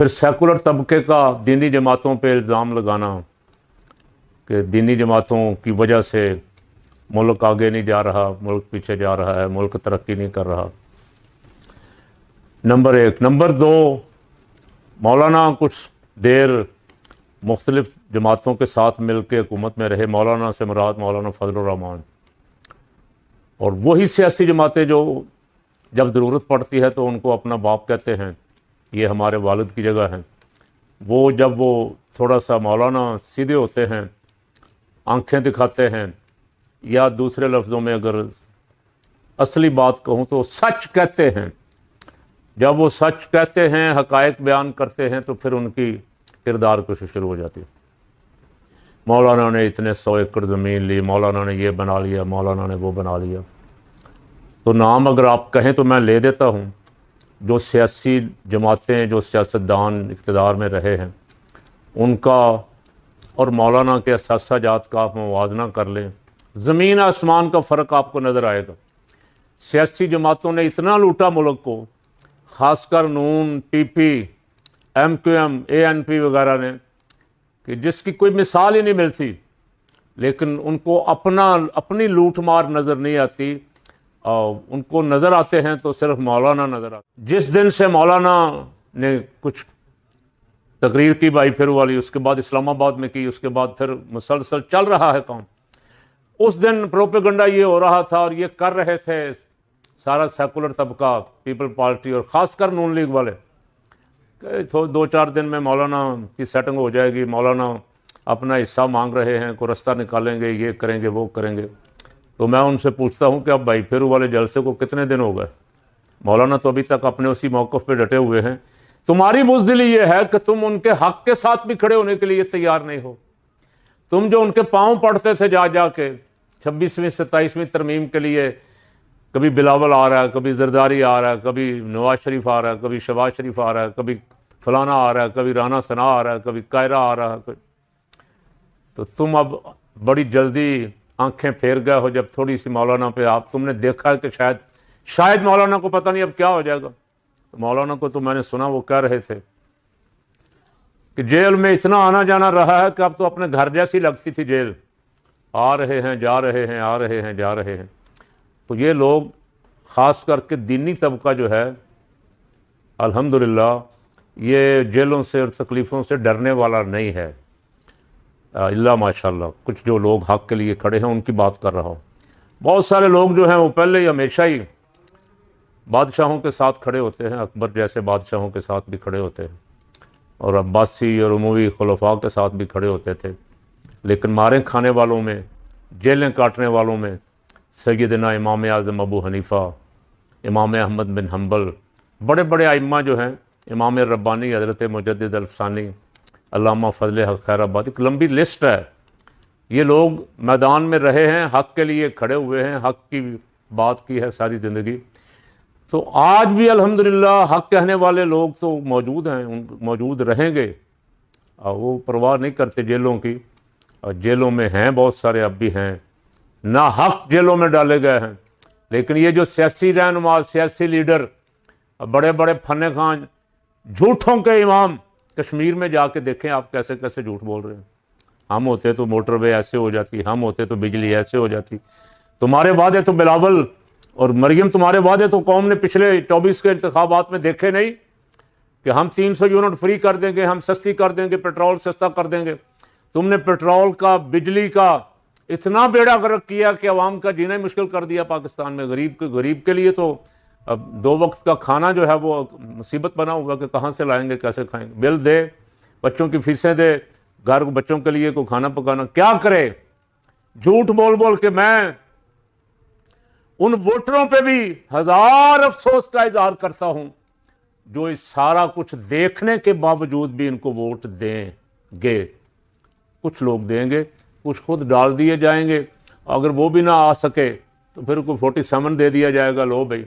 फिर सेकुलर तबके का दीनी जमातों पे इल्ज़ाम लगाना कि दीनी जमातों की वजह से मुल्क आगे नहीं जा रहा, मुल्क पीछे जा रहा है, मुल्क तरक्की नहीं कर रहा। नंबर एक। नंबर दो, मौलाना कुछ देर मुख्तलिफ जमातों के साथ मिल के हुकूमत में रहे। मौलाना से मुराद मौलाना फजलुर रहमान, और वही सियासी जमातें जो जब ज़रूरत पड़ती है तो उनको अपना बाप कहते हैं, ये हमारे वालिद की जगह है। वो जब वो थोड़ा सा मौलाना सीधे होते हैं, आंखें दिखाते हैं, या दूसरे लफ्ज़ों में अगर असली बात कहूँ तो सच कहते हैं। जब वो सच कहते हैं, हक़ाइक़ बयान करते हैं, तो फिर उनकी किरदार कुछ शुरू हो जाती है। मौलाना ने इतने 100 एकड़ ज़मीन ली, मौलाना ने ये बना लिया, मौलाना ने वो बना लिया। तो नाम अगर आप कहें तो मैं ले देता हूँ। जो सियासी जमातें, जो सियासतदान इक़्तिदार में रहे हैं, उनका और मौलाना के असासाजात का आप मुवाज़ना कर लें, ज़मीन आसमान का फ़र्क आपको नज़र आएगा। सियासी जमातों ने इतना लूटा मुल्क को, ख़ासकर नून, पीपी, MQM, ANP वगैरह ने, कि जिसकी कोई मिसाल ही नहीं मिलती। लेकिन उनको अपनी लूट मार नज़र नहीं आती। उनको नज़र आते हैं तो सिर्फ मौलाना नज़र आते। जिस दिन से मौलाना ने कुछ तकरीर की भाई फिर वाली, उसके बाद इस्लामाबाद में की, उसके बाद फिर मुसलसल चल रहा है काम, उस दिन प्रोपेगेंडा ये हो रहा था और ये कर रहे थे सारा सेकुलर तबका, पीपल पार्टी और ख़ासकर नून लीग वाले, तो 2-4 दिन में मौलाना की सेटिंग हो जाएगी, मौलाना अपना हिस्सा मांग रहे हैं, को रास्ता निकालेंगे, ये करेंगे, वो करेंगे। तो मैं उनसे पूछता हूँ कि अब भाई फिर वाले जलसे को कितने दिन हो गए? मौलाना तो अभी तक अपने उसी मौक़िफ़ पे डटे हुए हैं। तुम्हारी बुज़दिली ये है कि तुम उनके हक़ के साथ भी खड़े होने के लिए तैयार नहीं हो। तुम जो उनके पाँव पड़ते थे जा जा के 26वीं 27वीं तरमीम के लिए, कभी बिलावल आ रहा है, कभी जरदारी आ रहा है, कभी नवाज शरीफ आ रहा है, कभी शहबाज शरीफ आ रहा है, कभी फलाना आ रहा है, कभी राना सना आ रहा है, कभी कायरा आ रहा है। तो तुम अब बड़ी जल्दी आंखें फेर गए हो जब थोड़ी सी मौलाना पे तुमने देखा है कि शायद मौलाना को पता नहीं अब क्या हो जाएगा। तो मौलाना को तो मैंने सुना वो कह रहे थे कि जेल में इतना आना जाना रहा है कि अब तो अपने घर जैसी लगती थी जेल। आ रहे हैं, जा रहे हैं, आ रहे हैं, जा रहे हैं। तो ये लोग ख़ास करके दीनी तबका जो है, अल्हम्दुलिल्लाह ये जेलों से और तकलीफ़ों से डरने वाला नहीं है, इल्ला माशाल्लाह। कुछ जो लोग हक़ के लिए खड़े हैं उनकी बात कर रहा हूँ। बहुत सारे लोग जो हैं वो पहले ही हमेशा ही बादशाहों के साथ खड़े होते हैं, अकबर जैसे बादशाहों के साथ भी खड़े होते हैं, और अब्बासी और उमवी खुलफा के साथ भी खड़े होते थे। लेकिन मारें खाने वालों में, जेलें काटने वालों में सैयदना इमाम आज़म अबू हनीफ़ा, इमाम अहमद बिन हम्बल, बड़े बड़े आइम्मा जो हैं, इमाम रब्बानी, हज़रत मुजद्दिद अल्फ़सानी, अल्लामा फ़ज़ल हक़ खैराबाद, एक लंबी लिस्ट है। ये लोग मैदान में रहे हैं, हक़ के लिए खड़े हुए हैं, हक़ की बात की है सारी ज़िंदगी। तो आज भी अल्हम्दुलिल्लाह हक़ कहने वाले लोग तो मौजूद हैं, मौजूद रहेंगे। वो परवाह नहीं करते जेलों की, और जेलों में हैं बहुत सारे, अब भी हैं ना हक़ जेलों में डाले गए हैं। लेकिन ये जो सियासी रहनुमा, सियासी लीडर, बड़े बड़े फन्ने खान, झूठों के इमाम, कश्मीर में जाके देखें आप कैसे कैसे झूठ बोल रहे हैं। हम होते तो मोटरवे ऐसे हो जाती, हम होते तो बिजली ऐसे हो जाती, तुम्हारे वादे तो बिलावल और मरियम, तुम्हारे वादे तो कौम ने पिछले 24 के इंतखाबात में देखे नहीं कि हम 300 यूनिट फ्री कर देंगे, हम सस्ती कर देंगे, पेट्रोल सस्ता कर देंगे। तुमने पेट्रोल का, बिजली का इतना बेड़ा गर्क किया कि अवाम का जीना ही मुश्किल कर दिया पाकिस्तान में। गरीब के लिए तो अब 2 वक्त का खाना जो है वो मुसीबत बना हुआ कि कहाँ से लाएंगे, कैसे खाएंगे। बिल दे, बच्चों की फीसें दे, घर बच्चों के लिए को खाना पकाना, क्या करे। झूठ बोल बोल के मैं उन वोटरों पे भी हजार अफसोस का इजहार करता हूं जो इस सारा कुछ देखने के बावजूद भी इनको वोट देंगे। कुछ लोग देंगे, कुछ खुद डाल दिए जाएंगे। अगर वो भी ना आ सके तो फिर को 47 दे दिया जाएगा, लो भाई